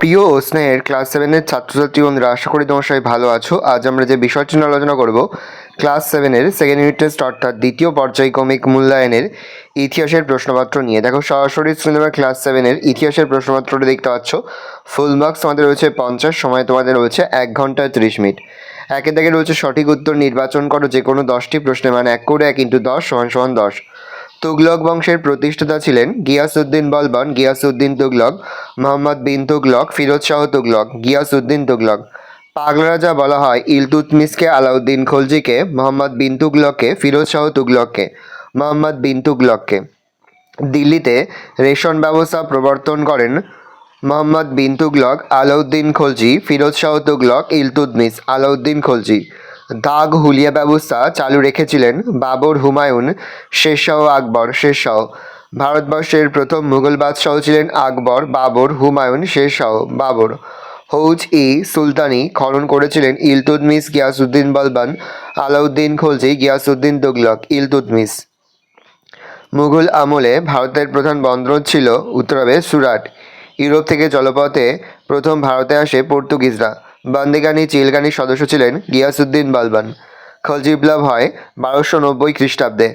প্রিয় ও স্নেহের ক্লাস সেভেনের ছাত্রছাত্রী বন্ধুরা, আশা করি তোমার সবাই ভালো আছো। আজ আমরা যে বিষয়টি নিয়ে আলোচনা করব, ক্লাস সেভেনের সেকেন্ড ইউনিট টেস্ট অর্থাৎ দ্বিতীয় পর্যায়ক্রমিক মূল্যায়নের ইতিহাসের প্রশ্নপত্র নিয়ে। দেখো, সরাসরি সিনেমা ক্লাস সেভেনের ইতিহাসের প্রশ্নপত্রটি দেখতে পাচ্ছ। ফুল মার্কস তোমাদের রয়েছে 50, সময় তোমাদের রয়েছে 1 ঘন্টা 30 মিনিট। একে থেকে রয়েছে সঠিক উত্তর নির্বাচন করো যে কোনো 10টি প্রশ্নের, মানে 1 করে 1 × 10 = 10। তুগলক বংশের প্রতিষ্ঠাতা ছিলেন গিয়াসউদ্দিন বলবন, গিয়াসউদ্দিন তুগলক, মোহাম্মদ বিন তুগলক, ফিরোজ শাহ তুগলক, গিয়াসউদ্দিন তুগলক। পাগলা রাজা বলা হয় ইলতুৎমিশকে, আলাউদ্দিন খলজিকে, মোহাম্মদ বিন তুগলককে, ফিরোজ শাহ তুগলককে, মোহাম্মদ বিন তুগলককে। দিল্লিতে রেশন ব্যবস্থা প্রবর্তন করেন মোহাম্মদ বিন তুগলক, আলাউদ্দিন খলজি, ফিরোজ শাহ তুগলক, ইলতুৎমিশ, আলাউদ্দিন খলজি। দাগ হুলিয়া ব্যবস্থা চালু রেখেছিলেন বাবর, হুমায়ুন, শেরশাহ, আকবর, শেরশাহ। ভারতবর্ষের প্রথম মুঘল বাদশাহ ছিলেন আকবর, বাবর, হুমায়ুন, শেরশাহ, বাবর। হৌজ-ই সুলতানি খনন করেছিলেন ইলতুৎমিশ, গিয়াসউদ্দিন বলবন, আলাউদ্দিন খলজি, গিয়াসউদ্দিন তুগলক, ইলতুৎমিশ। মুঘল আমলে ভারতের প্রধান বন্দর ছিল উত্তর হবে সুরাট। ইউরোপ থেকে জলপথে প্রথম ভারতে আসে পর্তুগিজরা। বান্দিগানি চিলগানির সদস্য ছিলেন গিয়াসউদ্দিন বলবন। খলজি বিপ্লব হয় 1290 খ্রিস্টাব্দে।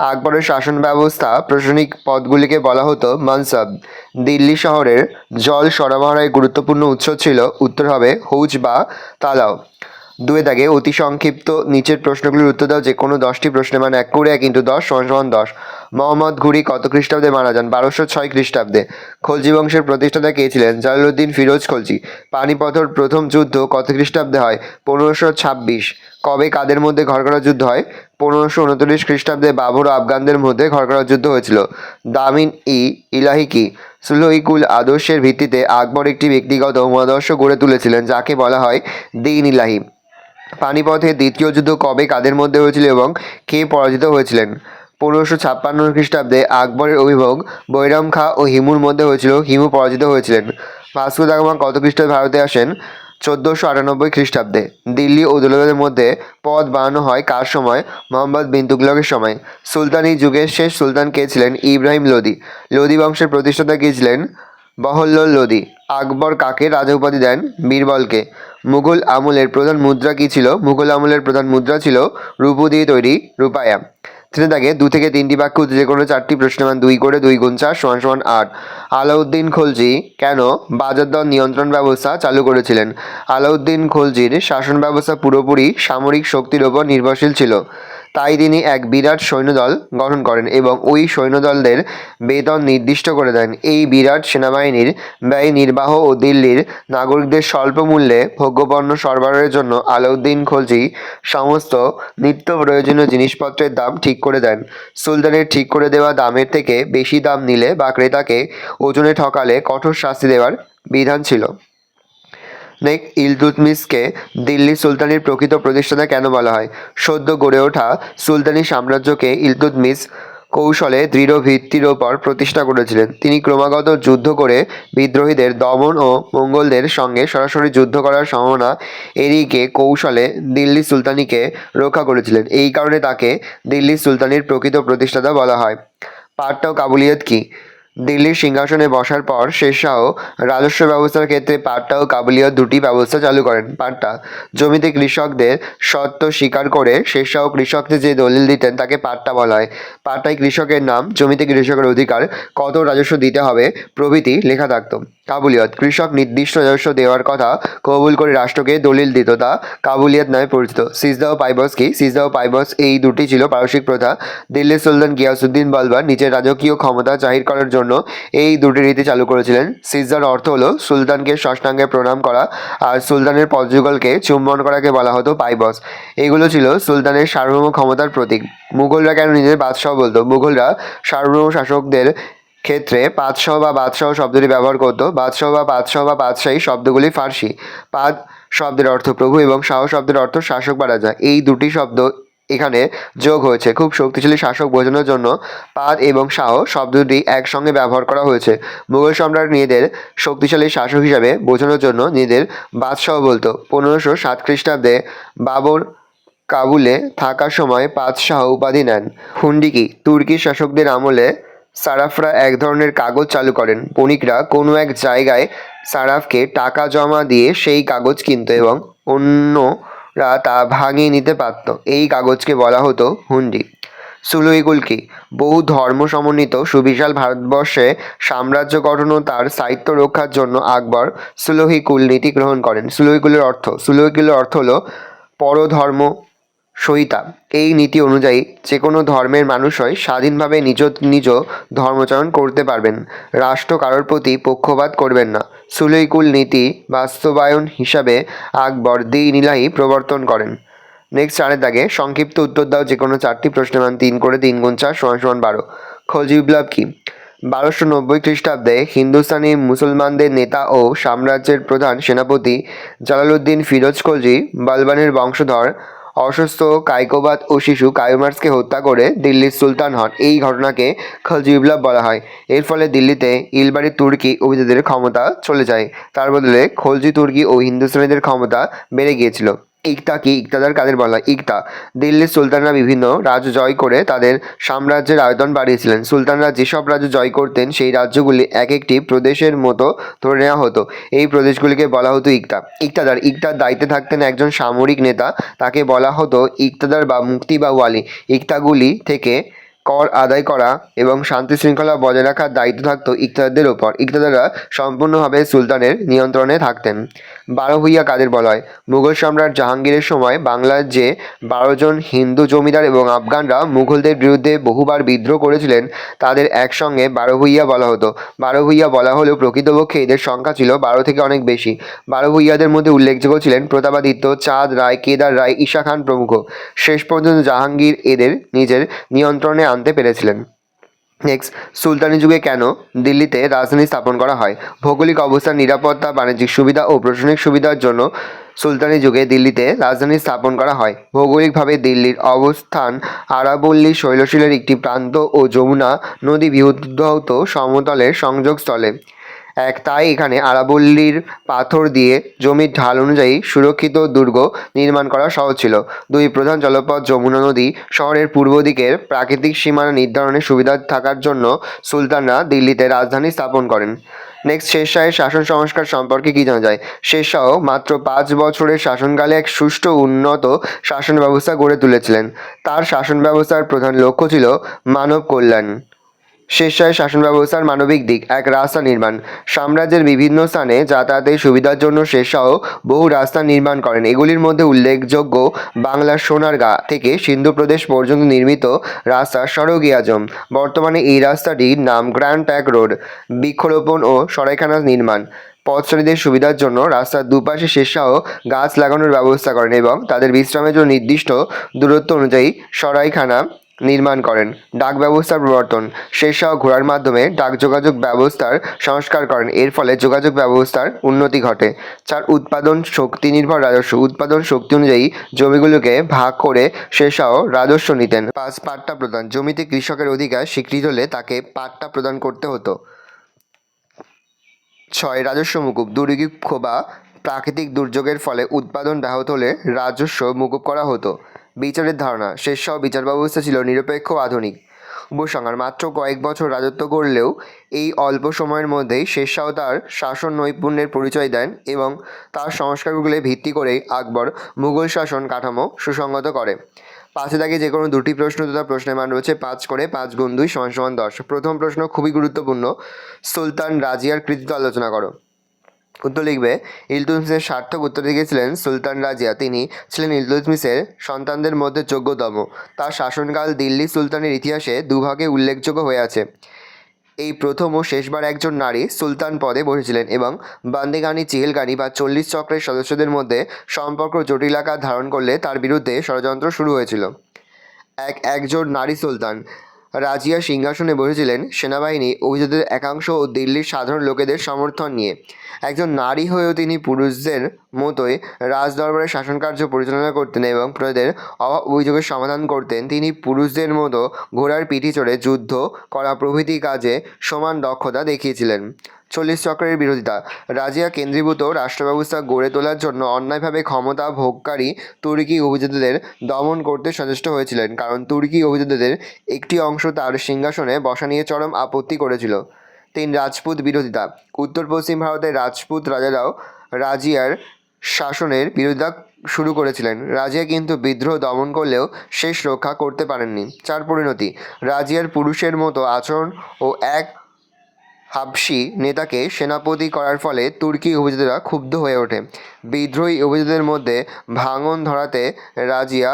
আকবরের শাসন ব্যবস্থা প্রশাসনিক পদগুলিকে বলা হতো মানসাব। দিল্লি শহরের জল সরবরাহের গুরুত্বপূর্ণ উৎস ছিল উত্তর হবে হৌজ বা তালাও। দুয়ে দাগে অতি সংক্ষিপ্ত নিচের প্রশ্নগুলির উত্তর দাও যে কোনো 10টি প্রশ্নের, মানে 1 করে 1 × 10 = 10। মোহাম্মদ ঘুরি কত খ্রিস্টাব্দে মারা যান? 1206 খ্রিস্টাব্দে। খলজি বংশের প্রতিষ্ঠাতা কে ছিলেন? জালালউদ্দিন ফিরোজ খলজি। পানিপথর প্রথম যুদ্ধ কত খ্রিস্টাব্দে হয়? 1526। কবে কাদের মধ্যে ঘরকরা যুদ্ধ হয়? 1529 খ্রিস্টাব্দে বাবর ও আফগানদের মধ্যে ঘরকরা যুদ্ধ হয়েছিল। দামিন-ই-ইলাহি কি? সুলহ-ই-কুল আদর্শের ভিত্তিতে আকবর একটি ব্যক্তিগত মতাদর্শ গড়ে তুলেছিলেন যাকে বলা হয় দীন-ই-ইলাহি। পানিপথের দ্বিতীয় যুদ্ধ কবে কাদের মধ্যে হয়েছিল এবং কে পরাজিত হয়েছিলেন? 1556 খ্রিস্টাব্দে আকবরের অভিভাবক বৈরাম খাঁ ও হিমুর মধ্যে হয়েছিল, হিমু পরাজিত হয়েছিলেন। ভাস্কো দা গামা কত খ্রিস্টাব্দে ভারতে আসেন? 1498 খ্রিস্টাব্দে। দিল্লি ও দৌলতের মধ্যে পথ বানানো হয় কার সময়? মোহাম্মদ বিন তুগলকের সময়। সুলতানি যুগের শেষ সুলতান কে ছিলেন? ইব্রাহিম লোদি। লোদি বংশের প্রতিষ্ঠাতা কে ছিলেন? বহল্লল লোদি। আকবর কাকে রাজা উপাধি দেন? বীরবলকে। মুঘল আমলের প্রধান মুদ্রা কী ছিল? মুঘল আমলের প্রধান মুদ্রা ছিল রূপো দিয়ে তৈরি রূপায়া। থাকে 2 থেকে 3টি বাক্য যে কোনো 4টি প্রশ্নের, মান 2 করে 2 × 4 = 8। আলাউদ্দিন খলজি কেন বাজারদর নিয়ন্ত্রণ ব্যবস্থা চালু করেছিলেন? আলাউদ্দিন খলজির শাসন ব্যবস্থা পুরোপুরি সামরিক শক্তির ওপর নির্ভরশীল ছিল। তাই তিনি এক বিরাট সৈন্যদল গঠন করেন এবং ওই সৈন্যদলদের বেতন নির্দিষ্ট করে দেন। এই বিরাট সেনাবাহিনীর ব্যয় নির্বাহ ও দিল্লির নাগরিকদের স্বল্প মূল্যে ভোগ্যপণ্য সরবরাহের জন্য আলাউদ্দিন খলজি সমস্ত নিত্য প্রয়োজনীয় জিনিসপত্রের দাম ঠিক করে দেন। সুলতানের ঠিক করে দেওয়া দামের থেকে বেশি দাম নিলে বা ক্রেতাকে ওজনে ঠকালে কঠোর শাস্তি দেওয়ার বিধান ছিল। ইলতুৎমিশকে দিল্লি সুলতানির প্রকৃত প্রতিষ্ঠাতা কেন বলা হয়? সদ্য গড়ে ওঠা সুলতানি সাম্রাজ্যকে ইলতুৎমিশ কৌশলে দৃঢ় ভিত্তির ওপর প্রতিষ্ঠা করেছিলেন। তিনি ক্রমাগত যুদ্ধ করে বিদ্রোহীদের দমন ও মঙ্গোলদের সঙ্গে সরাসরি যুদ্ধ করার সম্ভাবনা এড়িয়ে কৌশলে দিল্লি সুলতানিকে রক্ষা করেছিলেন। এই কারণে তাকে দিল্লি সুলতানির প্রকৃত প্রতিষ্ঠাতা বলা হয়। পাট্টা ও কাবুলিয়ত কি? দিল্লির সিংহাসনে বসার পর শেরশাহ রাজস্ব ব্যবস্থার ক্ষেত্রে পাট্টা ও কাবুলিয়ত দুটি ব্যবস্থা চালু করেন। পাট্টা, জমিতে কৃষকদের শর্ত স্বীকার করে শেরশাহ কৃষকদের যে দলিল দিতেন তাকে পাট্টা বলা হয়। পাট্টায় কৃষকের নাম, জমিতে কৃষকের অধিকার, কত রাজস্ব দিতে হবে প্রভৃতি লেখা থাকত। কাবুলিয়ত, কৃষক নির্দিষ্ট রাজস্ব দেওয়ার কথা কবুল করে রাষ্ট্রকে দলিল দিত, তা কাবুলিয়ত নামে পরিচিত। সিজদা ও পাইবস কি? সিজদা ও পাইবস এই দুটি ছিল পারসিক প্রথা। দিল্লির সুলতান গিয়াসউদ্দিন বলবন নিজের রাজকীয় ক্ষমতা জাহির করার জন্য এই দুটি রীতি চালু করেছিলেন। সিজদার অর্থ হলো সুলতানকে সাষ্টাঙ্গে প্রণাম করা, আর সুলতানের পদযুগলকে চুম্বন করাকে বলা হতো পাইবস। এগুলো ছিল সুলতানের সার্বভৌম ক্ষমতার প্রতীক। মুঘলরা কেন নিজেদের বাদশাহ বলতো? মুঘলরা সার্বভৌম শাসকদের ক্ষেত্রে পাদশাহ বা বাদশাহ শব্দটি ব্যবহার করত। বাদশাহ বা পাদশাহ বা পাদশাহী শব্দগুলি ফার্সি। পাদ শব্দের অর্থ প্রভু এবং শাহ শব্দের অর্থ শাসক বা রাজা। এই দুটি শব্দ এখানে যোগ হয়েছে। খুব শক্তিশালী শাসক বোঝানোর জন্য পাদ এবং শাহ শব্দ দুটি একসঙ্গে ব্যবহার করা হয়েছে। মুঘল সম্রাট নিজেদের শক্তিশালী শাসক হিসাবে বোঝানোর জন্য নিজেদের বাদশাহ বলতো। 1507 খ্রিস্টাব্দে বাবর কাবুলে থাকার সময় পাদশাহ উপাধি নেন। হুন্ডি কি? তুর্কি শাসকদের আমলে সারাফরা এক ধরনের কাগজ চালু করেন। বণিকরা কোনো এক জায়গায় সারাফকে টাকা জমা দিয়ে সেই কাগজ কিনত এবং অন্যরা তা ভাঙিয়ে নিতে পারত। এই কাগজকে বলা হতো হুন্ডি। সুলুইগুল কি? বহু ধর্ম সমন্বিত সুবিশাল ভারতবর্ষে সাম্রাজ্য গঠন ও তার সাহিত্য রক্ষার জন্য আকবর সুলহিকুল নীতি গ্রহণ করেন। সুলহিকুলের অর্থ হলো পরধর্ম সহিতা। এই নীতি অনুযায়ী যে কোনো ধর্মের মানুষই স্বাধীনভাবে নিজ নিজ ধর্মাচরণ করতে পারবেন। রাষ্ট্র কারোর প্রতি পক্ষপাত করবেন না। সুলহিকুল নীতি বাস্তবায়ন হিসাবে আকবর দ্বি-নিলাহি প্রবর্তন করেন। নেক্সট 4 দাগে সংক্ষিপ্ত উত্তর দাও যে কোনো 4টি প্রশ্নের মান 3 করে 3 গুণ 4 সমান 12। খলজি বিপ্লব কি? 1290 খ্রিস্টাব্দে হিন্দুস্তানি মুসলমানদের নেতা ও সাম্রাজ্যের প্রধান সেনাপতি জালালউদ্দিন ফিরোজ খলজি বালবানের বংশধর অসুস্থ কায়কোবাদ ও শিশু কায়ুমার্সকে হত্যা করে দিল্লির সুলতান হন। এই ঘটনাকে খলজি বিপ্লব বলা হয়। এর ফলে দিল্লিতে ইলবাড়ি তুর্কি অভিজাতদের ক্ষমতা চলে যায়। তার বদলে খলজি তুর্কি ও হিন্দুস্তানিদের ক্ষমতা বেড়ে গিয়েছিল। ইকতা কি? ইকতাদার কাদের বলা হয়? ইকতা দিল্লির সুলতানরা বিভিন্ন রাজ্য জয় করে তাদের সাম্রাজ্যের আয়তন বাড়িয়েছিলেন। সুলতানরা যেসব রাজ্য জয় করতেন সেই রাজ্যগুলি এক একটি প্রদেশের মতো ধরে নেওয়া হতো। এই প্রদেশগুলিকে বলা হতো ইকতা। ইকতাদার দায়িত্বে থাকতেন একজন সামরিক নেতা, তাকে বলা হতো ইকতাদার বা মুক্তি বা ওয়ালি। ইকতাগুলি থেকে কর আদায় করা এবং শান্তি শৃঙ্খলা বজায় রাখার দায়িত্ব থাকত ইকতাদারদের ওপর। ইকতাদাররা সম্পূর্ণভাবে সুলতানের নিয়ন্ত্রণে থাকতেন। 12 ভূঁইয়া কাদের বলা হয়? মুঘল সম্রাট জাহাঙ্গীরের সময় বাংলার যে 12 জন হিন্দু জমিদার এবং আফগানরা মুঘলদের বিরুদ্ধে বহুবার বিদ্রোহ করেছিলেন তাদের একসঙ্গে 12 ভূঁইয়া বলা হতো। 12 ভূঁইয়া বলা হলেও প্রকৃতপক্ষে এদের সংখ্যা ছিল 12 থেকে অনেক বেশি। 12 ভূঁইয়াদের মধ্যে উল্লেখযোগ্য ছিলেন প্রতাপাদিত্য, চাঁদ রায়, কেদার রায়, ঈশা খান প্রমুখ। শেষ পর্যন্ত জাহাঙ্গীর এদের নিজের নিয়ন্ত্রণে আনতে পেরেছিলেন। নেক্সট, সুলতানি যুগে কেন দিল্লিতে রাজধানী স্থাপন করা হয়? ভৌগোলিক অবস্থান, নিরাপত্তা, বাণিজ্যিক সুবিধা ও প্রশাসনিক সুবিধার জন্য সুলতানি যুগে দিল্লিতে রাজধানী স্থাপন করা হয়। ভৌগোলিকভাবে দিল্লির অবস্থান আরাবল্লী শৈলশিলার একটি প্রান্ত ও যমুনা নদী বিধৌত সমতলের সংযোগস্থলে। তাই এখানে আরাবল্লীর পাথর দিয়ে জমির ঢাল অনুযায়ী সুরক্ষিত দুর্গ নির্মাণ করা সহজ ছিল। 2 প্রধান জলপথ যমুনা নদী শহরের পূর্ব দিকের প্রাকৃতিক সীমানা নির্ধারণের সুবিধা থাকার জন্য সুলতানরা দিল্লিতে রাজধানী স্থাপন করেন। নেক্সট, শেরশাহের শাসন সংস্কার সম্পর্কে কী জানা যায়? শেরশাহ মাত্র 5 বছরের শাসনকালে এক সুষ্ঠু উন্নত শাসন ব্যবস্থা গড়ে তুলেছিলেন। তার শাসন ব্যবস্থার প্রধান লক্ষ্য ছিল মানব কল্যাণ। শেরশাহের শাসন ব্যবস্থার মানবিক দিক: 1. রাস্তা নির্মাণ। সাম্রাজ্যের বিভিন্ন স্থানে যাতায়াতের সুবিধার জন্য শেরশাহ বহু রাস্তা নির্মাণ করেন। এগুলির মধ্যে উল্লেখযোগ্য বাংলার সোনারগাঁ থেকে সিন্ধু প্রদেশ পর্যন্ত নির্মিত রাস্তা সড়ক-ই-আজম। বর্তমানে এই রাস্তাটির নাম গ্র্যান্ড ট্রাঙ্ক রোড। বৃক্ষরোপণ ও সরাইখানা নির্মাণ। পথচারীদের সুবিধার জন্য রাস্তার দুপাশে শেরশাহ গাছ লাগানোর ব্যবস্থা করেন এবং তাদের বিশ্রামের জন্য নির্দিষ্ট দূরত্ব অনুযায়ী সরাইখানা নির্মাণ করেন। ডাক ব্যবস্থার প্রবর্তন: শেরশাহ ঘোড়ার মাধ্যমে ডাক যোগাযোগ ব্যবস্থার সংস্কার করেন। এর ফলে যোগাযোগ ব্যবস্থার উন্নতি ঘটে। 4. উৎপাদন শক্তি নির্ভর রাজস্ব। উৎপাদন শক্তি অনুযায়ী জমিগুলোকে ভাগ করে শেরশাহ রাজস্ব নিতেন। 5. পাট্টা প্রদান। জমিতে কৃষকের অধিকার স্বীকৃত হলে তাকে পাট্টা প্রদান করতে হতো। 6. রাজস্ব মুকুব। দুর্ভিক্ষ বা প্রাকৃতিক দুর্যোগের ফলে উৎপাদন ব্যাহত হলে রাজস্ব মুকুব করা হতো। বিচারের ধারণা: শেরশাহ বিচার ব্যবস্থা ছিল নিরপেক্ষ ও আধুনিক। উপসংহার: মাত্র কয়েক বছর রাজত্ব করলেও এই অল্প সময়ের মধ্যেই শেরশাহ তার শাসন নৈপুণ্যের পরিচয় দেন এবং তার সংস্কারগুলি ভিত্তি করেই আকবর মুঘল শাসন কাঠামো সুসংহত করে। 5 দাগে যে কোনো 2টি প্রশ্ন তথা প্রশ্নের মান রয়েছে 5 করে 5 গুণ 2 সমান 10। প্রথম প্রশ্ন খুবই গুরুত্বপূর্ণ। সুলতান রাজিয়ার কৃতিত্ব আলোচনা করো। উত্তর লিখবে, ইলতুৎমিশের সার্থক উত্তরাধিকারী ছিলেন সুলতান রাজিয়া। তিনি ছিলেন ইলতুৎমিশের সন্তানদের মধ্যে যোগ্যতম। তার শাসনকাল দিল্লি সুলতানের ইতিহাসে দুভাগে উল্লেখযোগ্য হয়ে আছে। এই প্রথম ও শেষবার একজন নারী সুলতান পদে বসেছিলেন এবং বান্দিগানি চিহেলগানি বা 40 চক্রের সদস্যদের মধ্যে সম্পর্ক জটিল আকার ধারণ করলে তার বিরুদ্ধে ষড়যন্ত্র শুরু হয়েছিল। একজন নারী সুলতান রাজিয়া সিংহাসনে বসেছিলেন সেনাবাহিনী, অভিজাতদের একাংশ ও দিল্লির সাধারণ লোকেদের সমর্থন নিয়ে। একজন নারী হয়েও তিনি পুরুষদের মতোই রাজদরবারের শাসনকার্য পরিচালনা করতেন এবং প্রজাদের অভাব অভিযোগের সমাধান করতেন। তিনি পুরুষদের মতো ঘোড়ার পিঠে চড়ে যুদ্ধ করা প্রভৃতি কাজে সমান দক্ষতা দেখিয়েছিলেন। 40 চক্রের বিরোধিতা। রাজিয়া কেন্দ্রীভূত রাষ্ট্র ব্যবস্থা গড়ে তোলার জন্য অন্যায়ভাবে ক্ষমতা ভোগকারী তুর্কি অভিজাতদের দমন করতে সচেষ্ট হয়েছিলেন, কারণ তুর্কি অভিজাতদের একটি অংশ তার সিংহাসনে বসা নিয়ে চরম আপত্তি করেছিল। 3 রাজপুত বিরোধিতা। উত্তর পশ্চিম ভারতের রাজপুত রাজারাও রাজিয়ার শাসনের বিরোধিতা শুরু করেছিলেন। রাজিয়া কিন্তু বিদ্রোহ দমন করলেও শেষ রক্ষা করতে পারেননি। 4 পরিণতি। রাজিয়ার পুরুষের মতো আচরণ ও এক হাবশি নেতাকে সেনাপতি করার ফলে তুর্কি অভিজাতরা ক্ষুব্ধ হয়ে ওঠে। বিদ্রোহী অভিজাতদের মধ্যে ভাঙন ধরাতে রাজিয়া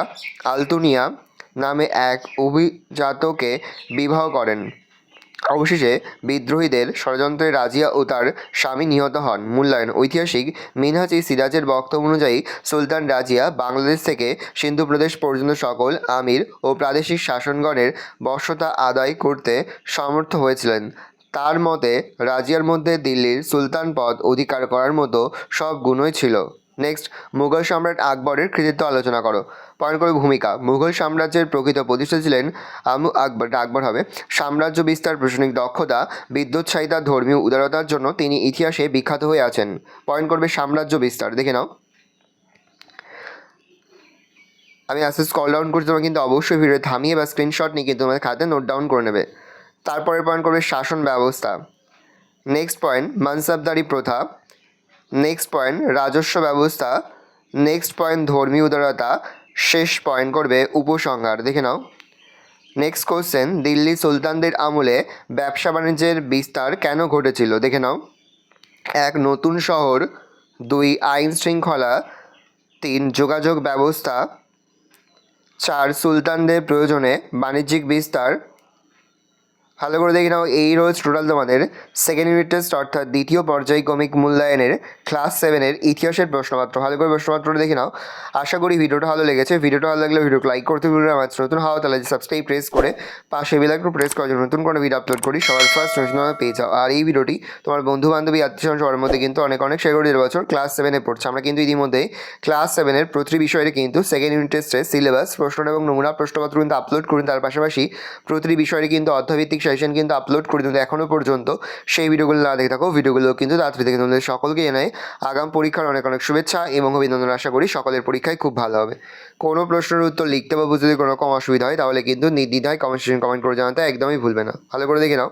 আলতুনিয়া নামে এক অভিজাতকে বিবাহ করেন। অবশেষে বিদ্রোহীদের ষড়যন্ত্রে রাজিয়া ও তার স্বামী নিহত হন। মূল্যায়ন। ঐতিহাসিক মিনহাজ-ই সিরাজের বক্তব্য অনুযায়ী সুলতান রাজিয়া বাংলাদেশ থেকে সিন্ধু প্রদেশ পর্যন্ত সকল আমির ও প্রাদেশিক শাসনগণের বশ্যতা আদায় করতে সমর্থ হয়েছিলেন। তার মতে রাজিয়ার মধ্যে দিল্লির সুলতান পদ অধিকার করার মতো সব গুণই ছিল। নেক্সট, মুঘল সম্রাট আকবরের কৃতিত্ব আলোচনা করো। পয়েন্ট করে ভূমিকা। মুঘল সাম্রাজ্যের প্রকৃত প্রতিষ্ঠাতা ছিলেন আকবর হবে। সাম্রাজ্য বিস্তার, প্রশাসনিক দক্ষতা, বিদ্যোৎসাহিতা, ধর্মীয় উদারতার জন্য তিনি ইতিহাসে বিখ্যাত হয়ে আছেন। পয়েন্ট করবে সাম্রাজ্য বিস্তার। দেখে নাও, আমি আস্তে স্ক্রল ডাউন করছি, তোমরা কিন্তু অবশ্যই ভিডিও থামিয়ে বা স্ক্রিনশট নিয়ে কিন্তু তোমাদের খাতে নোট ডাউন করে নেবে। তারপরে পয়েন্ট করবে শাসন ব্যবস্থা। নেক্সট পয়েন্ট মানসাবদারি প্রথা। নেক্সট পয়েন্ট রাজস্ব ব্যবস্থা। নেক্সট পয়েন্ট ধর্মীয় উদারতা। শেষ পয়েন্ট করবে উপসংহার। দেখে নাও। নেক্সট কোশ্চেন, দিল্লি সুলতানদের আমলে ব্যবসা বাণিজ্যের বিস্তার কেন ঘটেছিল? দেখে নাও। 1 নতুন শহর। 2 আইন শৃঙ্খলা। 3 যোগাযোগ ব্যবস্থা। 4 সুলতানদের প্রয়োজনে বাণিজ্যিক বিস্তার। ভালো করে দেখে নাও, এই রয়েছে টোটাল তোমাদের সেকেন্ড ইউনিট টেস্ট অর্থাৎ দ্বিতীয় পর্যায়ক্রমিক মূল্যায়নের ক্লাস 7-এর ইতিহাসের প্রশ্নপত্র। ভালো করে প্রশ্নপত্রটা দেখে নাও। আশা করি ভিডিওটা ভালো লেগেছে। ভিডিওটা ভালো লাগলে ভিডিওকে লাইক করতে ভুলবে না। আমার নতুন হওয়া তাহলে সাবস্ক্রাইব প্রেস করে পাশে বেল আইকন প্রেস করার জন্য নতুন কোনো ভিডিও আপলোড করি সবার ফার্স্ট নোটিফিকেশন পেয়ে যাও। আর এই ভিডিওটি তোমার বন্ধু বান্ধবী আত্মীয়স্বজন সবার মধ্যে কিন্তু অনেক শেয়ার করে দিতে বছর ক্লাস 7-এ পড়ছে। আমরা কিন্তু ইতিমধ্যে ক্লাস 7-এর প্রতিটি বিষয়ের কিন্তু সেকেন্ড ইউনিট টেস্টের সিলেবাস, প্রশ্ন এবং নমুনা প্রশ্নপত্র কিন্তু আপলোড করুন। তার পাশাপাশি প্রতিটি বিষয়ের কিন্তু অর্থভিত্তিক সাজেশন কিন্তু আপলোড করে দিতে এখনও পর্যন্ত সেই ভিডিওগুলো না দেখে থাকো, ভিডিওগুলো কিন্তু তাড়াতাড়ি দেখে তোমাদের সকলকে জানাই আগাম পরীক্ষার অনেক শুভেচ্ছা এবং অভিনন্দন। আশা করি সকলের পরীক্ষায় খুব ভালো হবে। কোনো প্রশ্নের উত্তর লিখতে বা বুঝতে যদি কোনো রকম অসুবিধা হয় তাহলে কিন্তু নির্দ্বিধায় কমেন্ট করে জানাতে একদমই ভুলবে না। ভালো করে দেখে নাও।